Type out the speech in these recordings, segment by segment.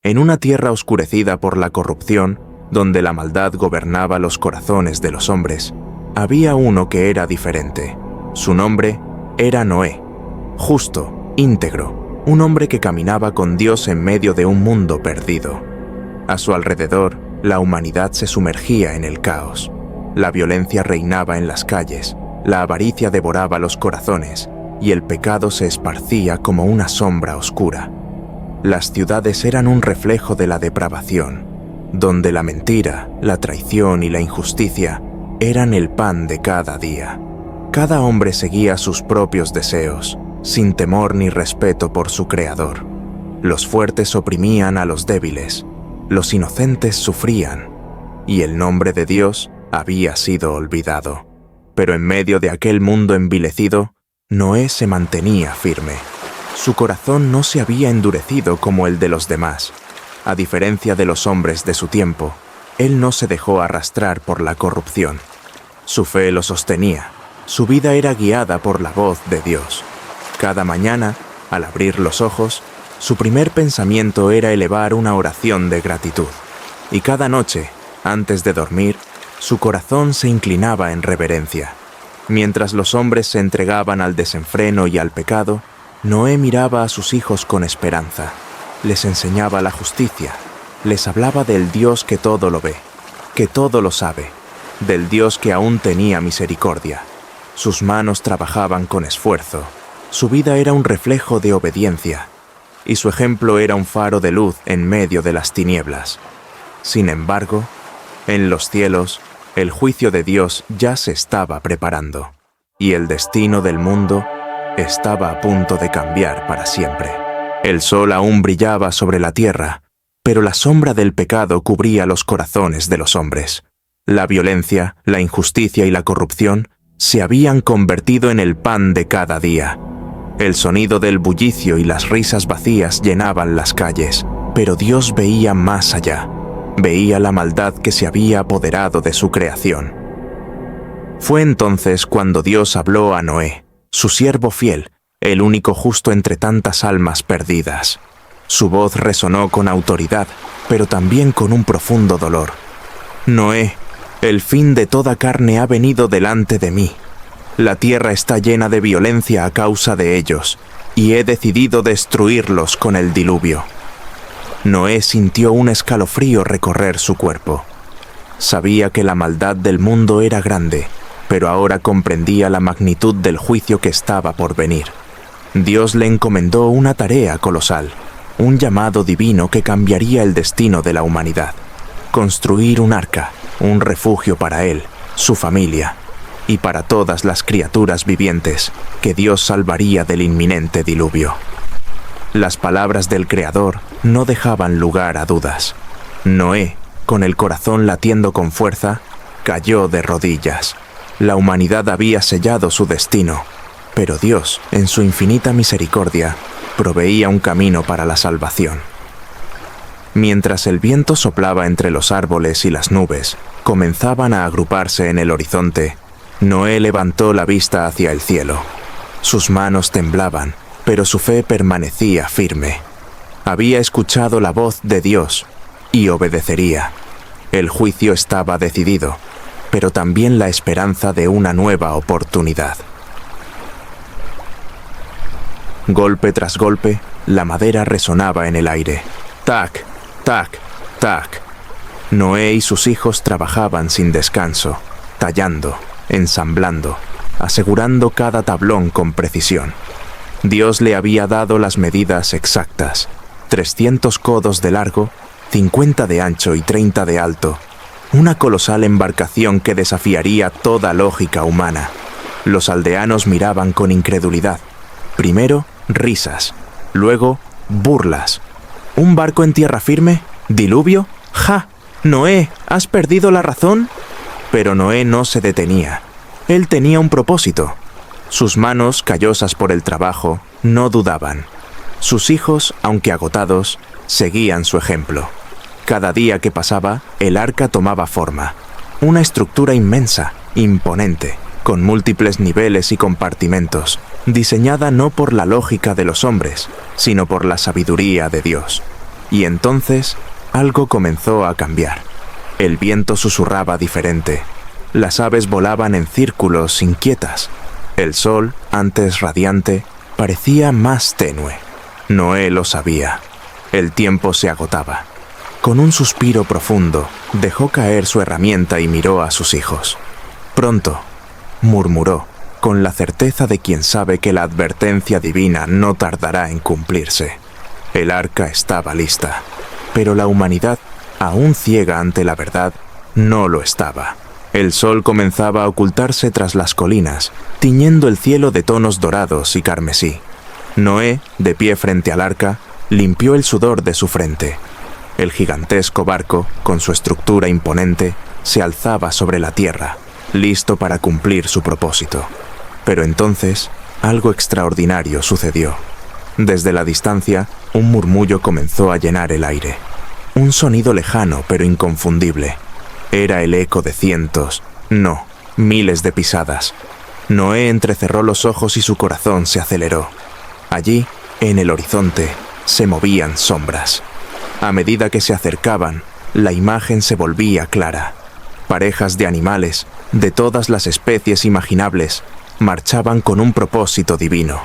En una tierra oscurecida por la corrupción, donde la maldad gobernaba los corazones de los hombres, había uno que era diferente. Su nombre era Noé, justo, íntegro, un hombre que caminaba con Dios en medio de un mundo perdido. A su alrededor, la humanidad se sumergía en el caos. La violencia reinaba en las calles, la avaricia devoraba los corazones y el pecado se esparcía como una sombra oscura. Las ciudades eran un reflejo de la depravación, donde la mentira, la traición y la injusticia eran el pan de cada día. Cada hombre seguía sus propios deseos, sin temor ni respeto por su Creador. Los fuertes oprimían a los débiles, los inocentes sufrían, y el nombre de Dios había sido olvidado. Pero en medio de aquel mundo envilecido, Noé se mantenía firme. Su corazón no se había endurecido como el de los demás. A diferencia de los hombres de su tiempo, él no se dejó arrastrar por la corrupción. Su fe lo sostenía. Su vida era guiada por la voz de Dios. Cada mañana, al abrir los ojos, su primer pensamiento era elevar una oración de gratitud. Y cada noche, antes de dormir, su corazón se inclinaba en reverencia. Mientras los hombres se entregaban al desenfreno y al pecado, Noé miraba a sus hijos con esperanza. Les enseñaba la justicia. Les hablaba del Dios que todo lo ve, que todo lo sabe, del Dios que aún tenía misericordia. Sus manos trabajaban con esfuerzo. Su vida era un reflejo de obediencia, y su ejemplo era un faro de luz en medio de las tinieblas. Sin embargo, en los cielos, el juicio de Dios ya se estaba preparando, y el destino del mundo estaba a punto de cambiar para siempre. El sol aún brillaba sobre la tierra, pero la sombra del pecado cubría los corazones de los hombres. La violencia, la injusticia y la corrupción se habían convertido en el pan de cada día. El sonido del bullicio y las risas vacías llenaban las calles, pero Dios veía más allá. Veía la maldad que se había apoderado de su creación. Fue entonces cuando Dios habló a Noé, su siervo fiel, el único justo entre tantas almas perdidas. Su voz resonó con autoridad, pero también con un profundo dolor. Noé, el fin de toda carne ha venido delante de mí. La tierra está llena de violencia a causa de ellos, y he decidido destruirlos con el diluvio. Noé sintió un escalofrío recorrer su cuerpo. Sabía que la maldad del mundo era grande, pero ahora comprendía la magnitud del juicio que estaba por venir. Dios le encomendó una tarea colosal, un llamado divino que cambiaría el destino de la humanidad. Construir un arca, un refugio para él, su familia, y para todas las criaturas vivientes que Dios salvaría del inminente diluvio. Las palabras del Creador no dejaban lugar a dudas. Noé, con el corazón latiendo con fuerza, cayó de rodillas. La humanidad había sellado su destino, pero Dios, en su infinita misericordia, proveía un camino para la salvación. Mientras el viento soplaba entre los árboles y las nubes comenzaban a agruparse en el horizonte, Noé levantó la vista hacia el cielo. Sus manos temblaban, pero su fe permanecía firme. Había escuchado la voz de Dios y obedecería. El juicio estaba decidido, pero también la esperanza de una nueva oportunidad. Golpe tras golpe, la madera resonaba en el aire. Tac, tac, tac. Noé y sus hijos trabajaban sin descanso, tallando, ensamblando, asegurando cada tablón con precisión. Dios le había dado las medidas exactas: 300 codos de largo, 50 de ancho y 30 de alto. Una colosal embarcación que desafiaría toda lógica humana. Los aldeanos miraban con incredulidad. Primero, risas. Luego, burlas. ¿Un barco en tierra firme? ¿Diluvio? ¡Ja! Noé, ¿has perdido la razón? Pero Noé no se detenía. Él tenía un propósito. Sus manos, callosas por el trabajo, no dudaban. Sus hijos, aunque agotados, seguían su ejemplo. Cada día que pasaba, el arca tomaba forma. Una estructura inmensa, imponente, con múltiples niveles y compartimentos, diseñada no por la lógica de los hombres, sino por la sabiduría de Dios. Y entonces algo comenzó a cambiar. El viento susurraba diferente. Las aves volaban en círculos inquietas. El sol, antes radiante, parecía más tenue. Noé lo sabía. El tiempo se agotaba. Con un suspiro profundo, dejó caer su herramienta y miró a sus hijos. Pronto, murmuró, con la certeza de quien sabe que la advertencia divina no tardará en cumplirse. El arca estaba lista, pero la humanidad, aún ciega ante la verdad, no lo estaba. El sol comenzaba a ocultarse tras las colinas, tiñendo el cielo de tonos dorados y carmesí. Noé, de pie frente al arca, limpió el sudor de su frente. El gigantesco barco, con su estructura imponente, se alzaba sobre la tierra, listo para cumplir su propósito. Pero entonces, algo extraordinario sucedió. Desde la distancia, un murmullo comenzó a llenar el aire. Un sonido lejano pero inconfundible. Era el eco de cientos, no, miles de pisadas. Noé entrecerró los ojos y su corazón se aceleró. Allí, en el horizonte, se movían sombras. A medida que se acercaban, la imagen se volvía clara. Parejas de animales, de todas las especies imaginables, marchaban con un propósito divino.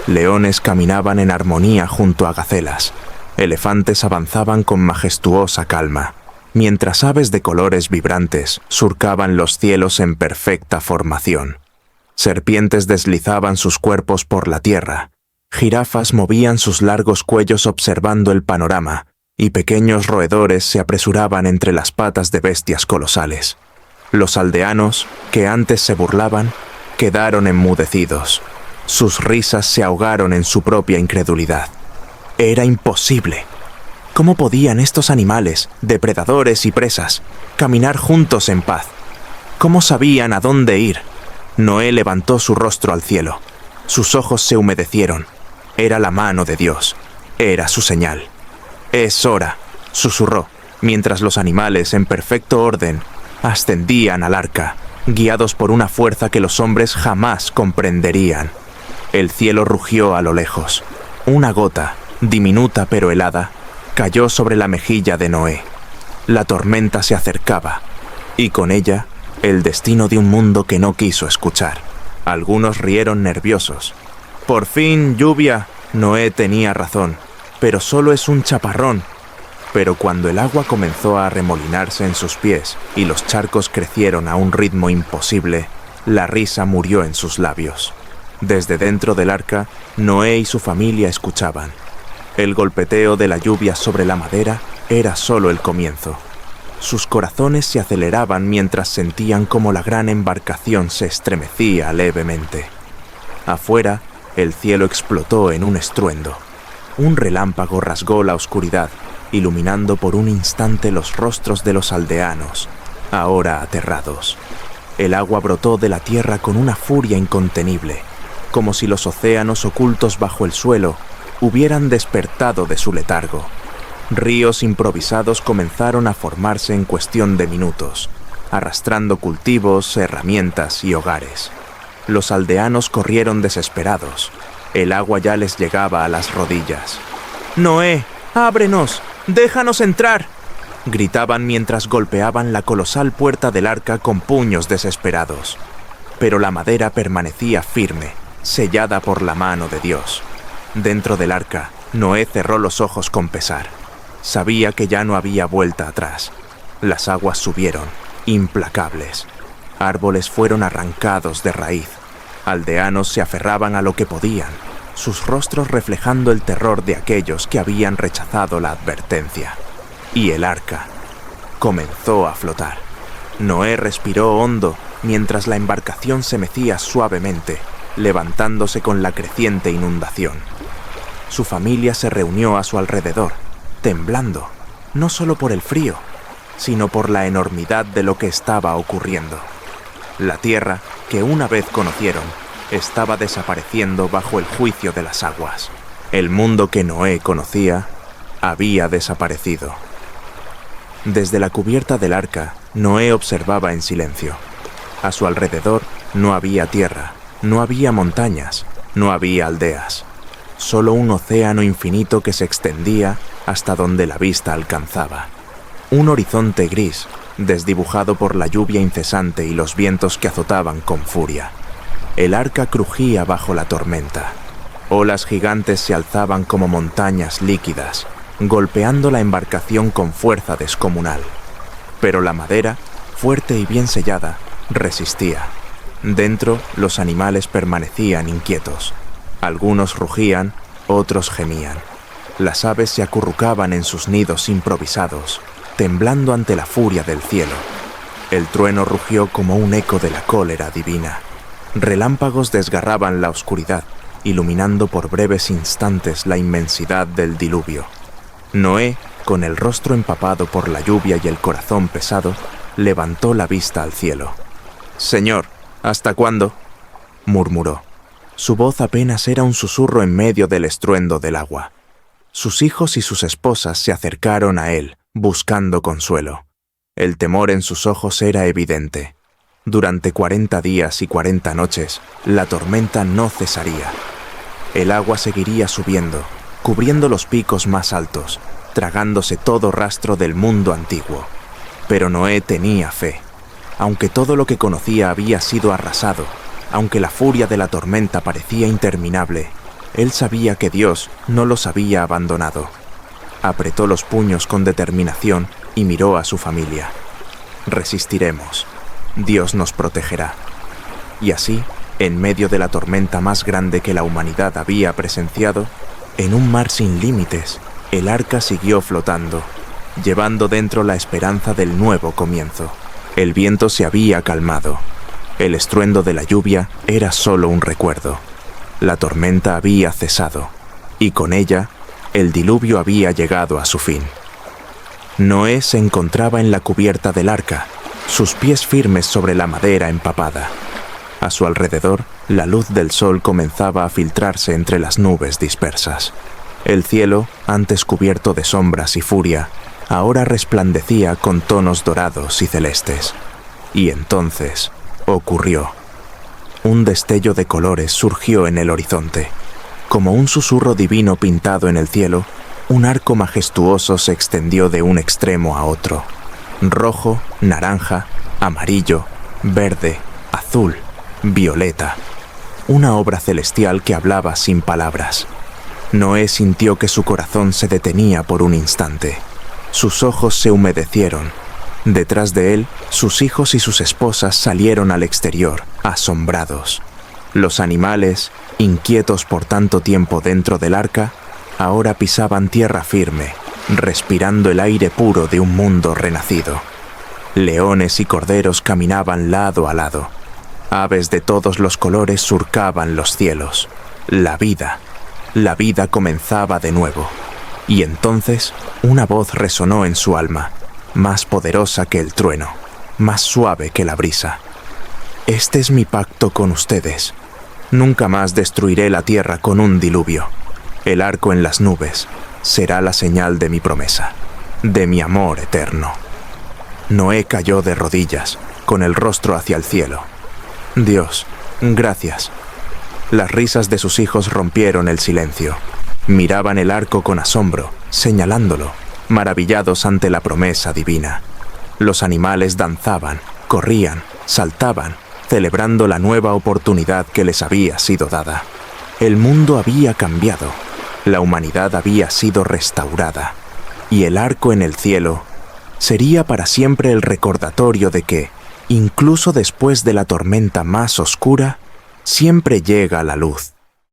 Leones caminaban en armonía junto a gacelas. Elefantes avanzaban con majestuosa calma, mientras aves de colores vibrantes surcaban los cielos en perfecta formación. Serpientes deslizaban sus cuerpos por la tierra. Jirafas movían sus largos cuellos observando el panorama, y pequeños roedores se apresuraban entre las patas de bestias colosales. Los aldeanos, que antes se burlaban, quedaron enmudecidos. Sus risas se ahogaron en su propia incredulidad. Era imposible. ¿Cómo podían estos animales, depredadores y presas, caminar juntos en paz? ¿Cómo sabían a dónde ir? Noé levantó su rostro al cielo. Sus ojos se humedecieron. Era la mano de Dios. Era su señal. «Es hora», susurró, mientras los animales, en perfecto orden, ascendían al arca, guiados por una fuerza que los hombres jamás comprenderían. El cielo rugió a lo lejos. Una gota, diminuta pero helada, cayó sobre la mejilla de Noé. La tormenta se acercaba, y con ella, el destino de un mundo que no quiso escuchar. Algunos rieron nerviosos. «Por fin, lluvia», Noé tenía razón. «Pero solo es un chaparrón». Pero cuando el agua comenzó a arremolinarse en sus pies y los charcos crecieron a un ritmo imposible, la risa murió en sus labios. Desde dentro del arca, Noé y su familia escuchaban. El golpeteo de la lluvia sobre la madera era solo el comienzo. Sus corazones se aceleraban mientras sentían cómo la gran embarcación se estremecía levemente. Afuera, el cielo explotó en un estruendo. Un relámpago rasgó la oscuridad, iluminando por un instante los rostros de los aldeanos, ahora aterrados. El agua brotó de la tierra con una furia incontenible, como si los océanos ocultos bajo el suelo hubieran despertado de su letargo. Ríos improvisados comenzaron a formarse en cuestión de minutos, arrastrando cultivos, herramientas y hogares. Los aldeanos corrieron desesperados. El agua ya les llegaba a las rodillas. «¡Noé, ábrenos! ¡Déjanos entrar!», gritaban mientras golpeaban la colosal puerta del arca con puños desesperados. Pero la madera permanecía firme, sellada por la mano de Dios. Dentro del arca, Noé cerró los ojos con pesar. Sabía que ya no había vuelta atrás. Las aguas subieron, implacables. Árboles fueron arrancados de raíz. Aldeanos se aferraban a lo que podían, sus rostros reflejando el terror de aquellos que habían rechazado la advertencia. Y el arca comenzó a flotar. Noé respiró hondo mientras la embarcación se mecía suavemente, levantándose con la creciente inundación. Su familia se reunió a su alrededor, temblando, no solo por el frío, sino por la enormidad de lo que estaba ocurriendo. La tierra, que una vez conocieron, estaba desapareciendo bajo el juicio de las aguas. El mundo que Noé conocía había desaparecido. Desde la cubierta del arca, Noé observaba en silencio. A su alrededor no había tierra, no había montañas, no había aldeas. Solo un océano infinito que se extendía hasta donde la vista alcanzaba. Un horizonte gris, desdibujado por la lluvia incesante y los vientos que azotaban con furia. El arca crujía bajo la tormenta. Olas gigantes se alzaban como montañas líquidas, golpeando la embarcación con fuerza descomunal. Pero la madera, fuerte y bien sellada, resistía. Dentro, los animales permanecían inquietos. Algunos rugían, otros gemían. Las aves se acurrucaban en sus nidos improvisados, temblando ante la furia del cielo. El trueno rugió como un eco de la cólera divina. Relámpagos desgarraban la oscuridad, iluminando por breves instantes la inmensidad del diluvio. Noé, con el rostro empapado por la lluvia y el corazón pesado, levantó la vista al cielo. «Señor, ¿hasta cuándo?», murmuró. Su voz apenas era un susurro en medio del estruendo del agua. Sus hijos y sus esposas se acercaron a él, buscando consuelo. El temor en sus ojos era evidente. Durante 40 días y 40 noches, la tormenta no cesaría. El agua seguiría subiendo, cubriendo los picos más altos, tragándose todo rastro del mundo antiguo. Pero Noé tenía fe. Aunque todo lo que conocía había sido arrasado, aunque la furia de la tormenta parecía interminable, él sabía que Dios no los había abandonado. Apretó los puños con determinación y miró a su familia. Resistiremos. Dios nos protegerá. Y así, en medio de la tormenta más grande que la humanidad había presenciado, en un mar sin límites, el arca siguió flotando, llevando dentro la esperanza del nuevo comienzo. El viento se había calmado. El estruendo de la lluvia era solo un recuerdo. La tormenta había cesado, y con ella, el diluvio había llegado a su fin. Noé se encontraba en la cubierta del arca, sus pies firmes sobre la madera empapada. A su alrededor, la luz del sol comenzaba a filtrarse entre las nubes dispersas. El cielo, antes cubierto de sombras y furia, ahora resplandecía con tonos dorados y celestes. Y entonces ocurrió. Un destello de colores surgió en el horizonte. Como un susurro divino pintado en el cielo, un arco majestuoso se extendió de un extremo a otro. Rojo, naranja, amarillo, verde, azul, violeta. Una obra celestial que hablaba sin palabras. Noé sintió que su corazón se detenía por un instante. Sus ojos se humedecieron. Detrás de él, sus hijos y sus esposas salieron al exterior, asombrados. Los animales, inquietos por tanto tiempo dentro del arca, ahora pisaban tierra firme, respirando el aire puro de un mundo renacido. Leones y corderos caminaban lado a lado. Aves de todos los colores surcaban los cielos. La vida comenzaba de nuevo. Y entonces, una voz resonó en su alma, más poderosa que el trueno, más suave que la brisa. Este es mi pacto con ustedes. Nunca más destruiré la tierra con un diluvio. El arco en las nubes será la señal de mi promesa, de mi amor eterno. Noé cayó de rodillas, con el rostro hacia el cielo. Dios, gracias. Las risas de sus hijos rompieron el silencio. Miraban el arco con asombro, señalándolo, maravillados ante la promesa divina. Los animales danzaban, corrían, saltaban, celebrando la nueva oportunidad que les había sido dada. El mundo había cambiado, la humanidad había sido restaurada, y el arco en el cielo sería para siempre el recordatorio de que, incluso después de la tormenta más oscura, siempre llega la luz.